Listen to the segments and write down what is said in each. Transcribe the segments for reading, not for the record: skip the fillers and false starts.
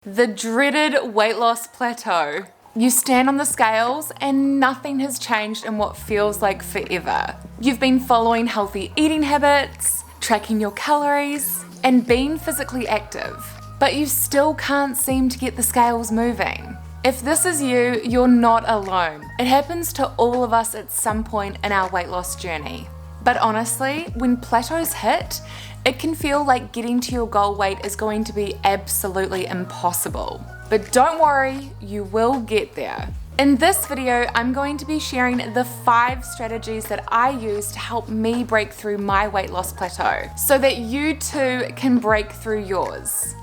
The dreaded weight loss plateau. You stand on the scales and nothing has changed in what feels like forever. You've been following healthy eating habits, tracking your calories, and being physically active, but you still can't seem to get the scales moving. If this is you, you're not alone. It happens to all of us at some point in our weight loss journey. But honestly, when plateaus hit, it can feel like getting to your goal weight is going to be absolutely impossible. But don't worry, you will get there. In this video, I'm going to be sharing the 5 strategies that I use to help me break through my weight loss plateau, so that you too can break through yours.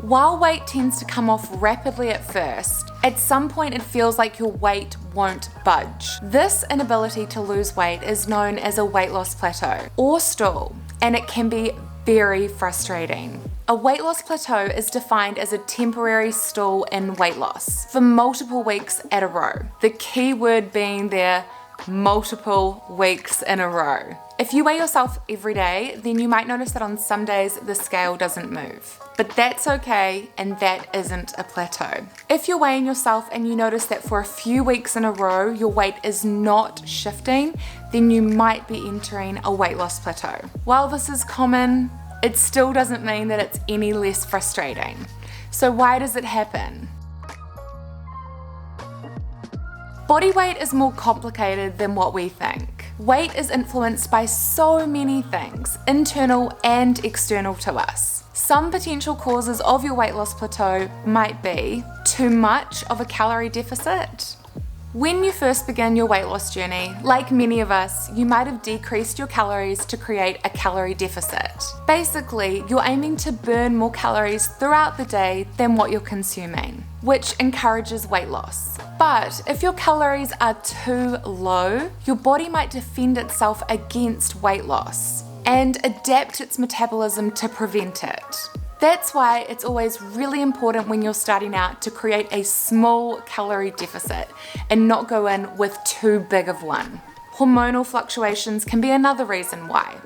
While weight tends to come off rapidly at first, at some point it feels like your weight won't budge. This inability to lose weight is known as a weight loss plateau or stall, and it can be very frustrating. A weight loss plateau is defined as a temporary stall in weight loss for multiple weeks at a row. The key word being there, multiple weeks in a row. If you weigh yourself every day, then you might notice that on some days the scale doesn't move. But that's okay, and that isn't a plateau. If you're weighing yourself and you notice that for a few weeks in a row your weight is not shifting, then you might be entering a weight loss plateau. While this is common, it still doesn't mean that it's any less frustrating. So why does it happen? Body weight is more complicated than what we think. Weight is influenced by so many things, internal and external to us. Some potential causes of your weight loss plateau might be too much of a calorie deficit. When you first begin your weight loss journey, like many of us, you might have decreased your calories to create a calorie deficit. Basically, you're aiming to burn more calories throughout the day than what you're consuming, which encourages weight loss. But if your calories are too low, your body might defend itself against weight loss and adapt its metabolism to prevent it. That's why it's always really important when you're starting out to create a small calorie deficit and not go in with too big of one. Hormonal fluctuations can be another reason why.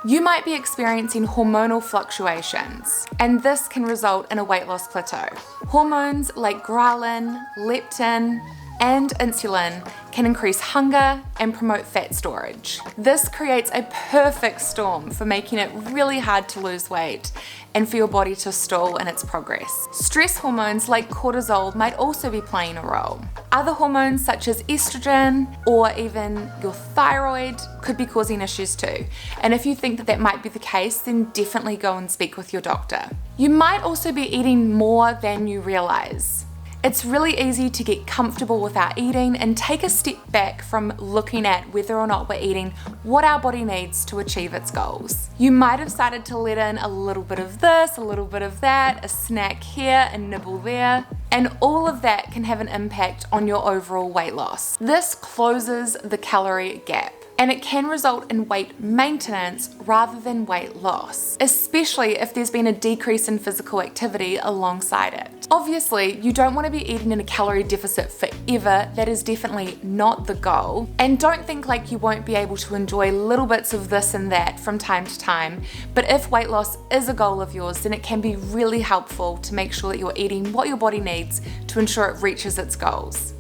You might be experiencing hormonal fluctuations, and this can result in a weight loss plateau. Hormones like ghrelin, leptin, and insulin can increase hunger and promote fat storage. This creates a perfect storm for making it really hard to lose weight and for your body to stall in its progress. Stress hormones like cortisol might also be playing a role. Other hormones such as estrogen or even your thyroid could be causing issues too. And if you think that that might be the case, then definitely go and speak with your doctor. You might also be eating more than you realize. It's really easy to get comfortable with our eating and take a step back from looking at whether or not we're eating what our body needs to achieve its goals. You might have started to let in a little bit of this, a little bit of that, a snack here, a nibble there, and all of that can have an impact on your overall weight loss. This closes the calorie gap, and it can result in weight maintenance rather than weight loss, especially if there's been a decrease in physical activity alongside it. Obviously, you don't want to be eating in a calorie deficit forever. That is definitely not the goal. And don't think like you won't be able to enjoy little bits of this and that from time to time. But if weight loss is a goal of yours, then it can be really helpful to make sure that you're eating what your body needs to ensure it reaches its goals.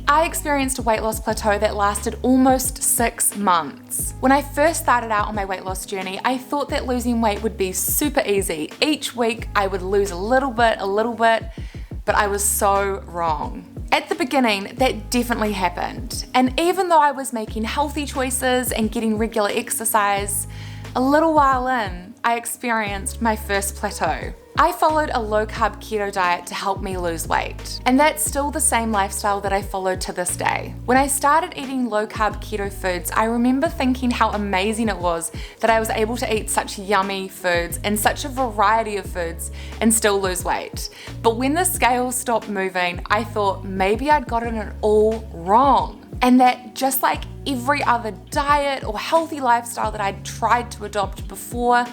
I experienced a weight loss plateau that lasted almost 6 months. When I first started out on my weight loss journey, I thought that losing weight would be super easy. Each week I would lose a little bit, but I was so wrong. At the beginning, that definitely happened. And even though I was making healthy choices and getting regular exercise, a little while in, I experienced my first plateau. I followed a low-carb keto diet to help me lose weight, and that's still the same lifestyle that I followed to this day. When I started eating low-carb keto foods, I remember thinking how amazing it was that I was able to eat such yummy foods and such a variety of foods and still lose weight. But when the scales stopped moving, I thought maybe I'd gotten it all wrong, and that just like every other diet or healthy lifestyle that I'd tried to adopt before,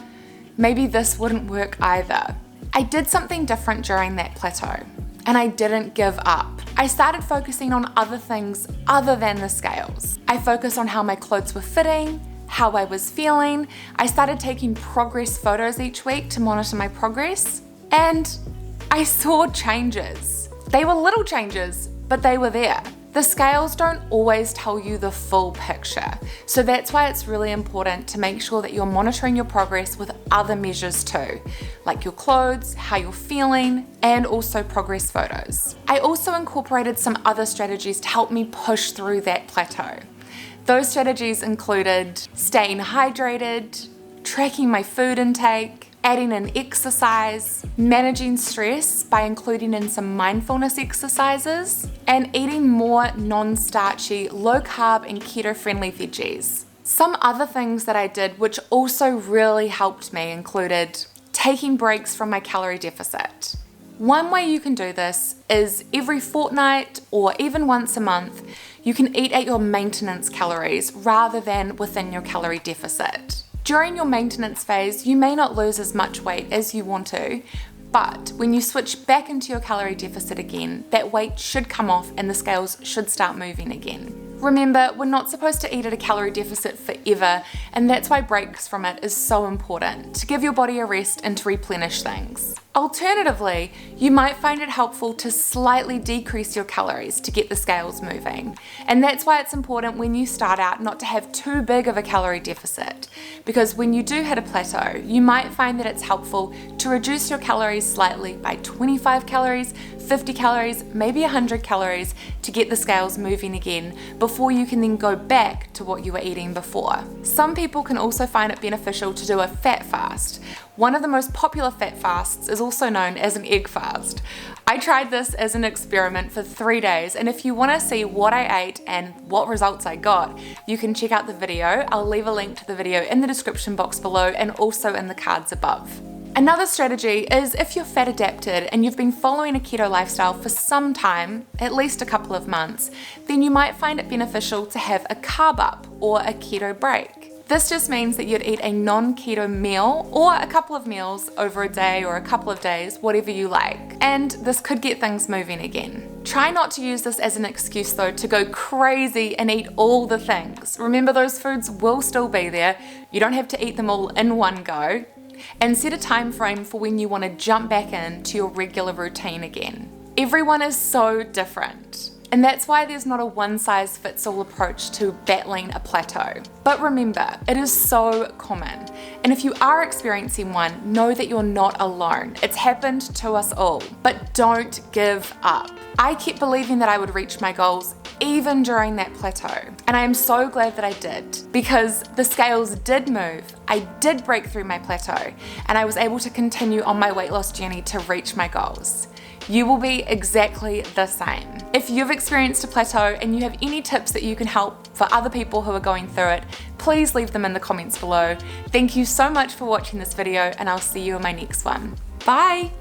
maybe this wouldn't work either. I did something different during that plateau, and I didn't give up. I started focusing on other things other than the scales. I focused on how my clothes were fitting, how I was feeling. I started taking progress photos each week to monitor my progress, and I saw changes. They were little changes, but they were there. The scales don't always tell you the full picture, so that's why it's really important to make sure that you're monitoring your progress with other measures too, like your clothes, how you're feeling, and also progress photos. I also incorporated some other strategies to help me push through that plateau. Those strategies included staying hydrated, tracking my food intake, adding in exercise, managing stress by including in some mindfulness exercises, and eating more non-starchy, low-carb and keto-friendly veggies. Some other things that I did which also really helped me included taking breaks from my calorie deficit. One way you can do this is every fortnight or even once a month, you can eat at your maintenance calories rather than within your calorie deficit. During your maintenance phase, you may not lose as much weight as you want to, but when you switch back into your calorie deficit again, that weight should come off and the scales should start moving again. Remember, we're not supposed to eat at a calorie deficit forever, and that's why breaks from it is so important, to give your body a rest and to replenish things. Alternatively, you might find it helpful to slightly decrease your calories to get the scales moving. And that's why it's important when you start out not to have too big of a calorie deficit, because when you do hit a plateau, you might find that it's helpful to reduce your calories slightly by 25 calories, 50 calories, maybe 100 calories to get the scales moving again before you can then go back to what you were eating before. Some people can also find it beneficial to do a fat fast. One of the most popular fat fasts is also known as an egg fast. I tried this as an experiment for 3 days, and if you want to see what I ate and what results I got, you can check out the video. I'll leave a link to the video in the description box below and also in the cards above. Another strategy is if you're fat adapted and you've been following a keto lifestyle for some time, at least a couple of months, then you might find it beneficial to have a carb up or a keto break. This just means that you'd eat a non-keto meal or a couple of meals over a day or a couple of days, whatever you like. And this could get things moving again. Try not to use this as an excuse though to go crazy and eat all the things. Remember, those foods will still be there. You don't have to eat them all in one go. And set a time frame for when you want to jump back into your regular routine again. Everyone is so different. And that's why there's not a one-size-fits-all approach to battling a plateau. But remember, it is so common. And if you are experiencing one, know that you're not alone. It's happened to us all. But don't give up. I kept believing that I would reach my goals even during that plateau. And I am so glad that I did, because the scales did move, I did break through my plateau, and I was able to continue on my weight loss journey to reach my goals. You will be exactly the same. If you've experienced a plateau and you have any tips that you can help for other people who are going through it, please leave them in the comments below. Thank you so much for watching this video, and I'll see you in my next one. Bye!